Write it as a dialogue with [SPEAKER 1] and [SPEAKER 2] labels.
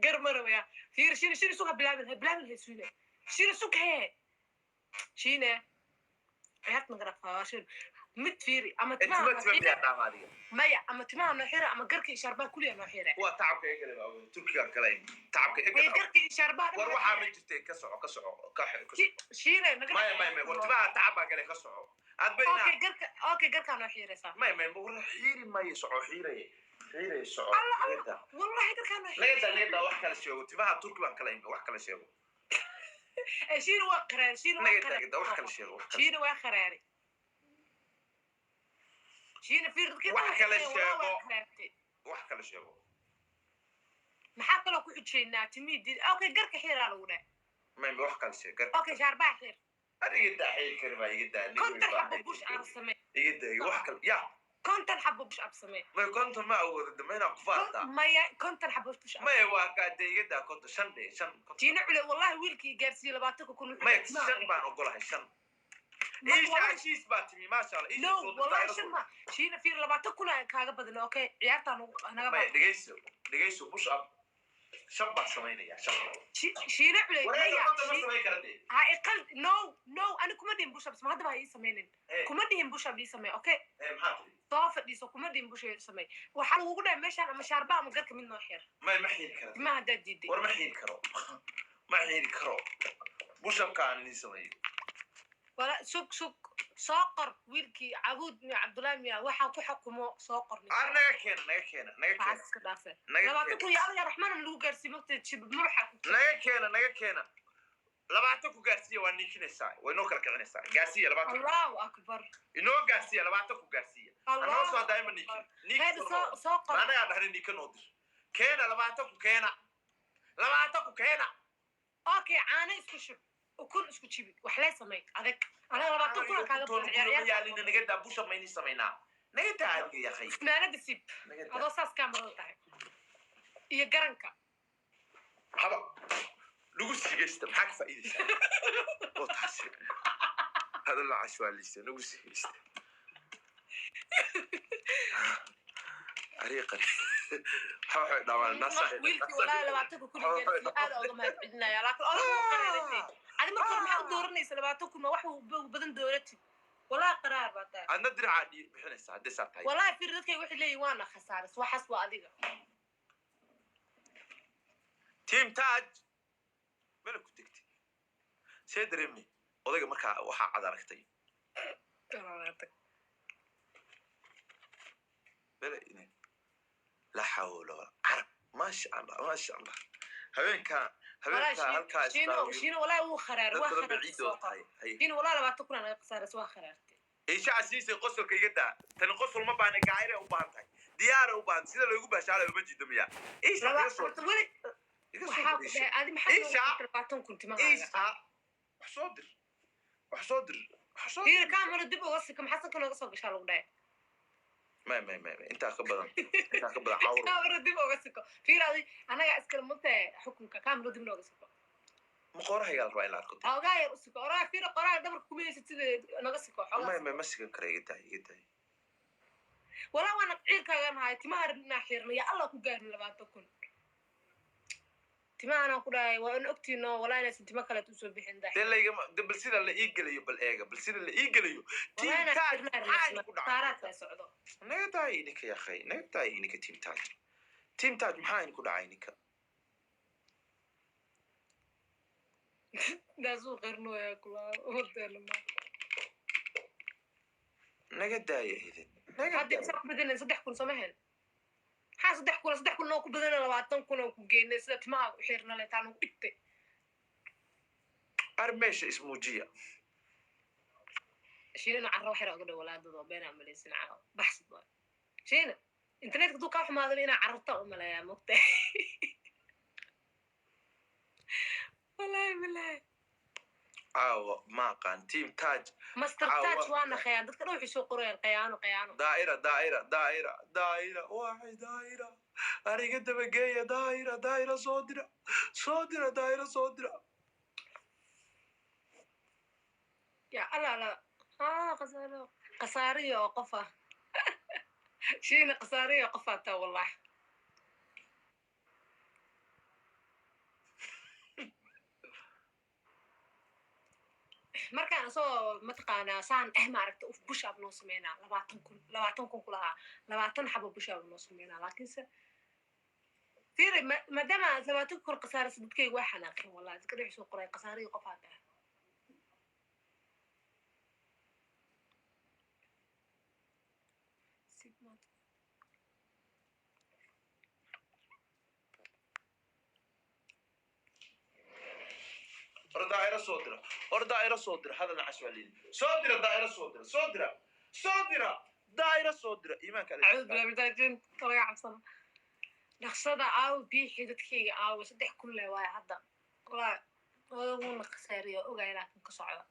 [SPEAKER 1] قرمرة يا في شيل سوق بلاد هسوله شيل سوق هي شينه عيات نقرأ شيل متفيري أما
[SPEAKER 2] تمام يا دامادي
[SPEAKER 1] مايا أما تمام نحيرة أما قرك إشاربا كلها نحيرة
[SPEAKER 2] وتعبك إيه كلام تركيا كلام تعبك إيه
[SPEAKER 1] كلام قرك إشاربا
[SPEAKER 2] وروح عامل جتة كسر
[SPEAKER 1] شينه نقرأ
[SPEAKER 2] ما وتبع تعبك إيه كسر
[SPEAKER 1] أوكي قرك أنا حيرة صح
[SPEAKER 2] ما بقول حيري ما يسعو حيرة يسعو
[SPEAKER 1] والله قرك أنا
[SPEAKER 2] حيرة ليه واحد كلا شيء وتبع تركيا كلام واحد كلا شيء
[SPEAKER 1] شيل وقرار شيل
[SPEAKER 2] وقرار واحد كلا شيء
[SPEAKER 1] شيل وقراري شيل في ركض
[SPEAKER 2] واحد كلا شيء
[SPEAKER 1] maxaa kala ku xujeenaa timidid okay garka xiraa lagu dhaay
[SPEAKER 2] ma wax kala sheeg gar
[SPEAKER 1] okay shaarba xir
[SPEAKER 2] adiga daxay karba iga daa
[SPEAKER 1] kontan xabo bush aan samee
[SPEAKER 2] iga daa wax kala ya
[SPEAKER 1] kontan xabo bush aan samee
[SPEAKER 2] ma kontan ma awoodo dameena ku faarta
[SPEAKER 1] maya kontan xabo bush
[SPEAKER 2] ma waa ka iga daa kontan shan
[SPEAKER 1] tiina cule wallahi wiilkii gaarsiiyay 20 kun
[SPEAKER 2] ma shan baan ogolahay shan إيش باتمي ما شاء الله إيش
[SPEAKER 1] والله شما شينا في 20 كنا كاغا بدل أوكي عيارتنا أنا
[SPEAKER 2] ما دقيسو بوش أب شبع سميني يا شبع
[SPEAKER 1] شينا علي
[SPEAKER 2] ولا
[SPEAKER 1] هاي قل نو أنا كمدين بوش بس ما هذا هاي سمينين كمدين بوش أبي سمي أوكي طافت دي سو كمدين بوش سمي وحال وقولنا ماشي أنا مش أربعة مقرك منه خير
[SPEAKER 2] ما محيل كرو
[SPEAKER 1] ما هذا ديدي
[SPEAKER 2] ولا محيل كرو بوش أب كان نسمي
[SPEAKER 1] ولا سوق ساقر ويلكي عبد الله ميا waxa ku xukumo sooqor
[SPEAKER 2] naga keena
[SPEAKER 1] iska dhaafay labaatan ku yaa raxmaan lagu gaarsiyo waqti shib murxa
[SPEAKER 2] naga keena labaatan ku gaarsiyo waa nikinaysaa way noo kala kicinaysaa gaarsiyo labaatan
[SPEAKER 1] Allahu akbar
[SPEAKER 2] inoo gaarsiyo labaatan ku gaarsiyo anoo soo daayma
[SPEAKER 1] hada sooqor
[SPEAKER 2] anaga dharin nikin oo dir keena labaatan ku keena
[SPEAKER 1] okay caana isku shub وكل اسكو تشيبي وحلا سميك هذاك انا ربعت كل كاغا
[SPEAKER 2] بطل يا لي نغدا بوش مايني سمينا نغدا عادي يا اخي
[SPEAKER 1] انا دسيب هذا ساس كامل تاعي يا غرانكا
[SPEAKER 2] هذا لوغو سيغيست maxaa faa'iideysa oo taasi hada la cashwaalista loogu sii ariiqa waxa dhawaan nasax
[SPEAKER 1] wiilkii walaa labaatan ku dhigay aad uga mahadcelinaya laakiin oo qareeday أنا ما كنت محاول دورني سلباتكم ما واحد بدن دورتي ولا قرار بعدها
[SPEAKER 2] أنا ندري عادي بحنا الساعة 9
[SPEAKER 1] والله في ردك واحد لي وانا خسارة سوا حسوا أديك
[SPEAKER 2] تيم تاج ملك تكتي سيد رمي أديك مركا وحى عذاركتي بلا لا حول ولا عرب ما شاء الله هبين كان هالكاس
[SPEAKER 1] شينو ولا هو خرار شينو ولا لا تكون انا قصار سوا خرارتي
[SPEAKER 2] ايش عسيسي قصلك يدا تن قصل ما بان قايره و بانتay diyaar u baan sida loogu baashaalo uma jidamiya ايش
[SPEAKER 1] wali adi maxaa 20 kunti ma
[SPEAKER 2] wax soo dir
[SPEAKER 1] هي كاميرا dib uga sika maxaa kan uga soo gashaa lagu dhaay
[SPEAKER 2] ما انت كبدان عاور
[SPEAKER 1] كاميرا dib uga siko fiiradi anaga iskala mutay xukunka كاميرا dib uga siko
[SPEAKER 2] مقورها يا ربع لا تقول
[SPEAKER 1] اوغاي اسكو اورا فير قرا دبر كوميسيتي naga siko
[SPEAKER 2] xogaa ما مسكن كريغتay
[SPEAKER 1] ولا وانا قيركاغان هاي timaar dhina xirna ya Allah ku gaarin 20 kun timaana ku dhaay waa in ogtiino wala inay tima kale u soo bixin dahay
[SPEAKER 2] delayga bal sida la ii galiyo bal eega bal sida la ii galiyo
[SPEAKER 1] tiimtaad ku dhacay socdo
[SPEAKER 2] nagtaay ninka ya khay nagtaay ninka tiimtaad maxaa ku dhacay ninka
[SPEAKER 1] دازو قرنو يا كلا ودل ما
[SPEAKER 2] نغدايه هيدن
[SPEAKER 1] هادي صح بدنا 3 كن سمهن ها 3 كن نو ku badana 20 kun ku geynay sida timaa u xirna la taan u dhigtay
[SPEAKER 2] armeesha ismuujiya
[SPEAKER 1] شينا عرو xira uga dhawlaadado been amaleysan caaw baxsid waa شينا internet ku ka xumaado ina carruurta u maleeyaa mugtay والله
[SPEAKER 2] ما قان تيم تاج
[SPEAKER 1] ماستر تاج وانا خيان dadka dhow xisoo qoreen qayaano
[SPEAKER 2] دائرة واحد دائرة ariga dabageeya دائرة soo dira دائرة soo dira
[SPEAKER 1] يا الله قصارية وقفة شينا قصارية وقفة والله markaan soo mataqaanaa saan maaragta uf bush up noo sameynaa 20 kun kulahaa 20 xabo bush up noo sameynaa laakiinse fiiri maadaama 20 kun khasaaraysa dadkayga waa xanaaqeen wallahi iska dhix soo qoray khasaarihii qof aad ah
[SPEAKER 2] دائرة صدرة دائرة صدرة هذا العش والليل صدرة دائرة صدرة دائرة صدرة إيمان كذا
[SPEAKER 1] أعوذ بالله من الشيطان طريقة عصنا نقصد عاو بيحي دتكي عاو صدق كله واي هذا والله هو خسارية وقايلات مكسعة